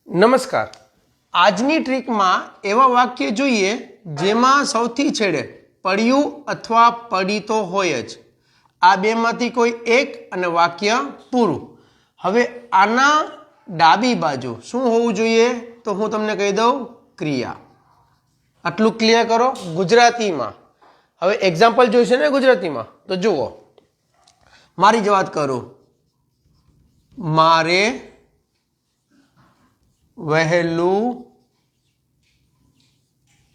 નમસ્કાર. આજની ટ્રીકમાં એવા વાક્ય જોઈએ જેમાં સૌથી છેડે પડ્યું અથવા પડીતો હોય જ. આ બેમાંથી કોઈ એક અને વાક્ય પૂરું. હવે આના ડાબી બાજુ શું હોવું જોઈએ તો હું તમને કહી દઉં, ક્રિયા. આટલું ક્લિયર કરો ગુજરાતીમાં. હવે એક્ઝામ્પલ જોઈશે ને ગુજરાતીમાં, તો જુઓ. મારી જ વાત કરું, મારે વહેલું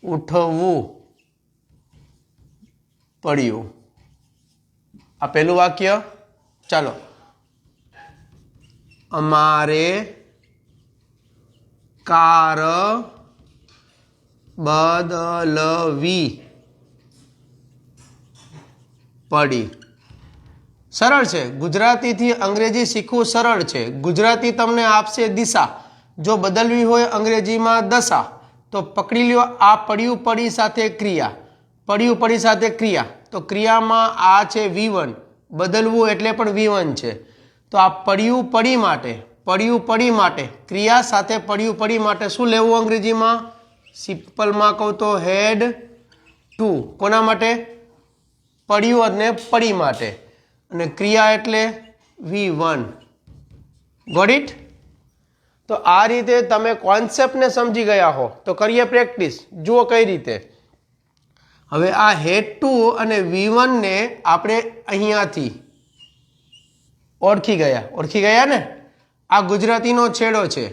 ઉઠવું પડ્યું. આ પહેલું વાક્ય. ચાલો, અમારે કાર બદલવી પડી. સરળ છે. ગુજરાતીથી અંગ્રેજી શીખવું સરળ છે. ગુજરાતી તમને આપશે દિશા, જો બદલવી હોય અંગ્રેજીમાં દશા, તો પકડી લ્યો આ પડ્યું પડી સાથે ક્રિયા, પડ્યું પડી સાથે ક્રિયા. તો ક્રિયામાં આ છે V1, બદલવું એટલે પણ V1 છે. તો આ પડ્યું પડી માટે, પડ્યું પડી માટે ક્રિયા સાથે પડ્યું પડી માટે શું લેવું અંગ્રેજીમાં? સિમ્પલમાં કહું તો હેડ ટુ. કોના માટે? પડ્યું અને પડી માટે. અને ક્રિયા એટલે V1. Got it? તો આ રીતે તમે કોન્સેપ્ટને સમજી ગયા હો તો કરીએ પ્રેક્ટિસ. જુઓ કઈ રીતે. હવે આ હેડ ટુ અને V1 ને આપણે અહીંયાથી ઓળખી ગયા ને? આ ગુજરાતીનો છેડો છે,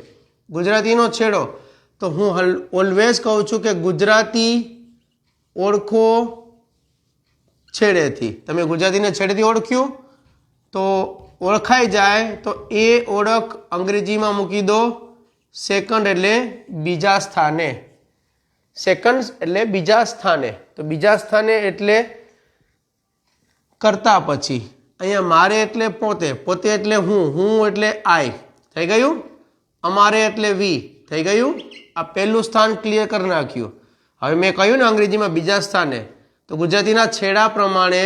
ગુજરાતીનો છેડો. તો હું ઓલવેઝ કહું છું કે ગુજરાતી ઓળખો છેડેથી. તમે ગુજરાતીને છેડેથી ઓળખ્યું તો ઓળખાઈ જાય તો એ ઓળખ અંગ્રેજીમાં મૂકી દો સેકન્ડ એટલે બીજા સ્થાને. સેકન્ડ એટલે બીજા સ્થાને. તો બીજા સ્થાને એટલે કરતા પછી. અહીંયા મારે એટલે પોતે, પોતે એટલે હું એટલે આઈ. થઈ ગયું? અમારે એટલે વી. થઈ ગયું? આ પહેલું સ્થાન ક્લિયર કરી નાખ્યું. હવે મેં કહ્યું ને અંગ્રેજીમાં બીજા સ્થાને, તો ગુજરાતીના છેડા પ્રમાણે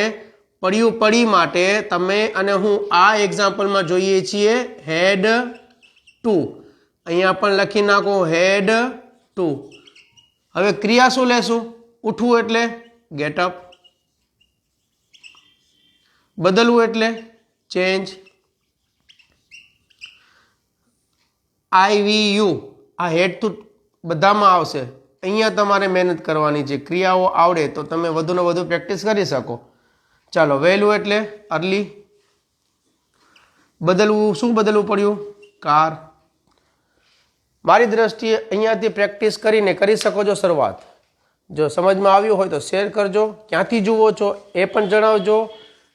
પડ્યું પડી માટે તમે અને હું આ એક્ઝામ્પલમાં જોઈએ છીએ હેડ ટુ. અહીંયા પણ લખી નાખો હેડ ટુ. હવે ક્રિયા શું લેશું? ઉઠવું એટલે ગેટ અપ, બદલવું એટલે ચેન્જ, IVU. આ હેડ ટુ બધામાં આવશે. અહીંયા તમારે મહેનત કરવાની છે. ક્રિયાઓ આવડે તો તમે વધુને વધુ પ્રેક્ટિસ કરી શકો. ચાલો, વહેલું એટલે અર્લી, બદલવું શું બદલવું પડ્યું? કાર. મારી દ્રષ્ટિએ અહીંયાથી પ્રેક્ટિસ કરીને કરી શકો છો શરૂઆત. જો સમજમાં આવ્યું હોય તો શેર કરજો. ક્યાંથી જુઓ છો એ પણ જણાવજો.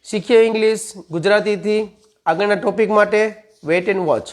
શીખીએ ઇંગ્લિશ ગુજરાતીથી. આગળના ટોપિક માટે વેઇટ એન્ડ વોચ.